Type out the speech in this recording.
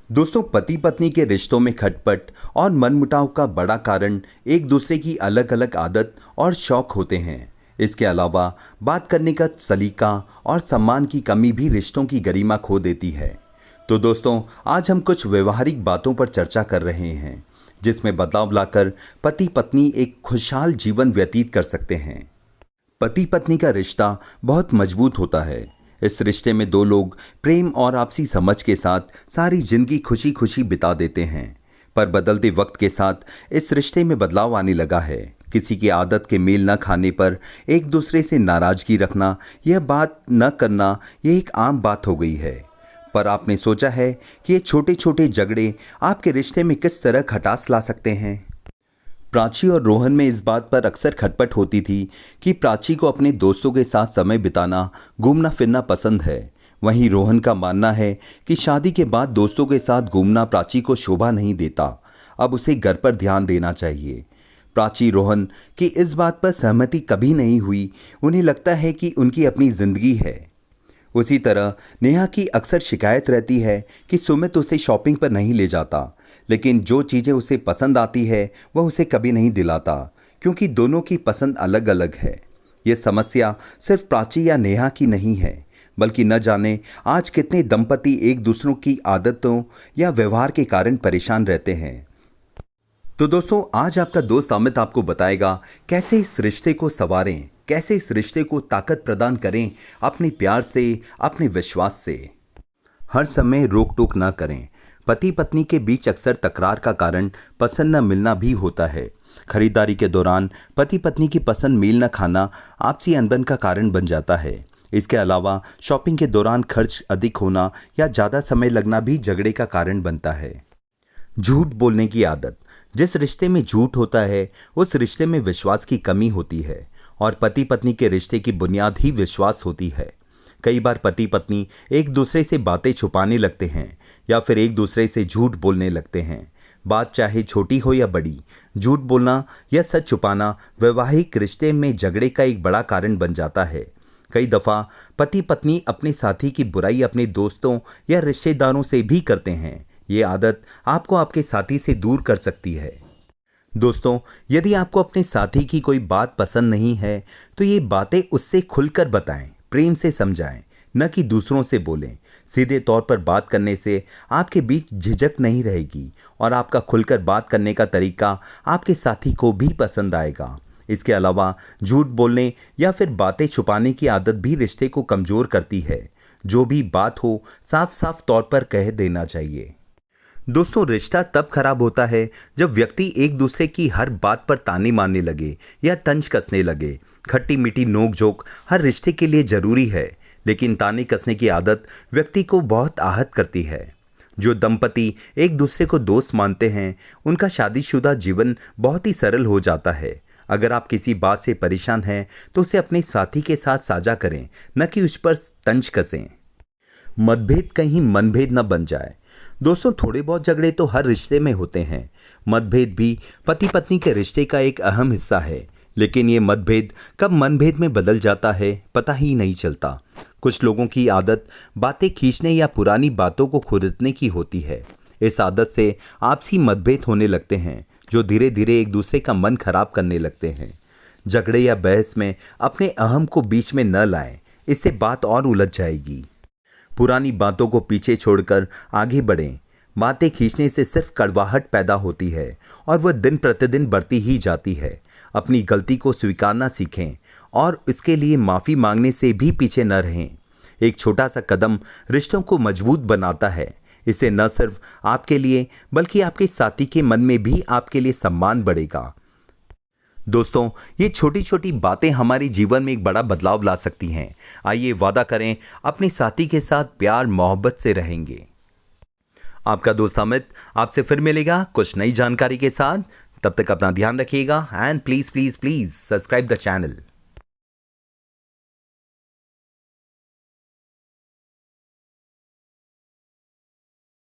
दोस्तों, पति पत्नी के रिश्तों में खटपट और मनमुटाव का बड़ा कारण एक दूसरे की अलग अलग आदत और शौक होते हैं। इसके अलावा बात करने का सलीका और सम्मान की कमी भी रिश्तों की गरिमा खो देती है। तो दोस्तों, आज हम कुछ व्यवहारिक बातों पर चर्चा कर रहे हैं जिसमें बदलाव लाकर पति पत्नी एक खुशहाल जीवन व्यतीत कर सकते हैं। पति पत्नी का रिश्ता बहुत मजबूत होता है। इस रिश्ते में दो लोग प्रेम और आपसी समझ के साथ सारी जिंदगी खुशी खुशी बिता देते हैं। पर बदलते वक्त के साथ इस रिश्ते में बदलाव आने लगा है। किसी की आदत के मेल न खाने पर एक दूसरे से नाराजगी रखना, यह बात न करना, यह एक आम बात हो गई है। पर आपने सोचा है कि ये छोटे छोटे झगड़े आपके रिश्ते में किस तरह खटास ला सकते हैं? प्राची और रोहन में इस बात पर अक्सर खटपट होती थी कि प्राची को अपने दोस्तों के साथ समय बिताना, घूमना फिरना पसंद है। वहीं रोहन का मानना है कि शादी के बाद दोस्तों के साथ घूमना प्राची को शोभा नहीं देता, अब उसे घर पर ध्यान देना चाहिए। प्राची रोहन की इस बात पर सहमति कभी नहीं हुई। उन्हें लगता है कि उनकी अपनी जिंदगी है। उसी तरह नेहा की अक्सर शिकायत रहती है कि सुमित उसे शॉपिंग पर नहीं ले जाता, लेकिन जो चीज़ें उसे पसंद आती है वह उसे कभी नहीं दिलाता, क्योंकि दोनों की पसंद अलग अलग है। ये समस्या सिर्फ प्राची या नेहा की नहीं है, बल्कि न जाने आज कितने दंपति एक दूसरों की आदतों या व्यवहार के कारण परेशान रहते हैं। तो दोस्तों, आज आपका दोस्त अमित आपको बताएगा कैसे इस रिश्ते को संवारें, कैसे इस रिश्ते को ताकत प्रदान करें अपने प्यार से, अपने विश्वास से। हर समय रोक टोक ना करें। पति पत्नी के बीच अक्सर तकरार का कारण पसंद न मिलना भी होता है। खरीदारी के दौरान पति पत्नी की पसंद मेल न खाना आपसी अनबन का कारण बन जाता है। इसके अलावा शॉपिंग के दौरान खर्च अधिक होना या ज़्यादा समय लगना भी झगड़े का कारण बनता है। झूठ बोलने की आदत। जिस रिश्ते में झूठ होता है उस रिश्ते में विश्वास की कमी होती है, और पति पत्नी के रिश्ते की बुनियाद ही विश्वास होती है। कई बार पति पत्नी एक दूसरे से बातें छुपाने लगते हैं या फिर एक दूसरे से झूठ बोलने लगते हैं। बात चाहे छोटी हो या बड़ी, झूठ बोलना या सच छुपाना वैवाहिक रिश्ते में झगड़े का एक बड़ा कारण बन जाता है। कई दफ़ा पति पत्नी अपने साथी की बुराई अपने दोस्तों या रिश्तेदारों से भी करते हैं। ये आदत आपको आपके साथी से दूर कर सकती है। दोस्तों, यदि आपको अपने साथी की कोई बात पसंद नहीं है तो ये बातें उससे खुलकर बताएं, प्रेम से समझाएं, न कि दूसरों से बोलें। सीधे तौर पर बात करने से आपके बीच झिझक नहीं रहेगी और आपका खुलकर बात करने का तरीका आपके साथी को भी पसंद आएगा। इसके अलावा झूठ बोलने या फिर बातें छुपाने की आदत भी रिश्ते को कमज़ोर करती है। जो भी बात हो साफ साफ तौर पर कह देना चाहिए। दोस्तों, रिश्ता तब खराब होता है जब व्यक्ति एक दूसरे की हर बात पर ताने मारने लगे या तंज कसने लगे। खट्टी मीठी नोक झोंक हर रिश्ते के लिए जरूरी है, लेकिन ताने कसने की आदत व्यक्ति को बहुत आहत करती है। जो दंपति एक दूसरे को दोस्त मानते हैं उनका शादीशुदा जीवन बहुत ही सरल हो जाता है। अगर आप किसी बात से परेशान हैं तो उसे अपने साथी के साथ साझा करें, न कि उस पर तंज कसें। मतभेद कहीं मनभेद न बन जाए। दोस्तों, थोड़े बहुत झगड़े तो हर रिश्ते में होते हैं। मतभेद भी पति पत्नी के रिश्ते का एक अहम हिस्सा है, लेकिन ये मतभेद कब मनभेद में बदल जाता है पता ही नहीं चलता। कुछ लोगों की आदत बातें खींचने या पुरानी बातों को खुरदने की होती है। इस आदत से आपसी मतभेद होने लगते हैं जो धीरे धीरे एक दूसरे का मन खराब करने लगते हैं। झगड़े या बहस में अपने अहम को बीच में न लाएं, इससे बात और उलझ जाएगी। पुरानी बातों को पीछे छोड़कर आगे बढ़ें। बातें खींचने से सिर्फ कड़वाहट पैदा होती है और वह दिन प्रतिदिन बढ़ती ही जाती है। अपनी गलती को स्वीकारना सीखें और इसके लिए माफ़ी मांगने से भी पीछे न रहें। एक छोटा सा कदम रिश्तों को मजबूत बनाता है। इससे न सिर्फ आपके लिए बल्कि आपके साथी के मन में भी आपके लिए सम्मान बढ़ेगा। दोस्तों, ये छोटी छोटी बातें हमारे जीवन में एक बड़ा बदलाव ला सकती हैं। आइए वादा करें अपने साथी के साथ प्यार मोहब्बत से रहेंगे। आपका दोस्त अमित आपसे फिर मिलेगा कुछ नई जानकारी के साथ। तब तक अपना ध्यान रखिएगा and please please please subscribe the channel.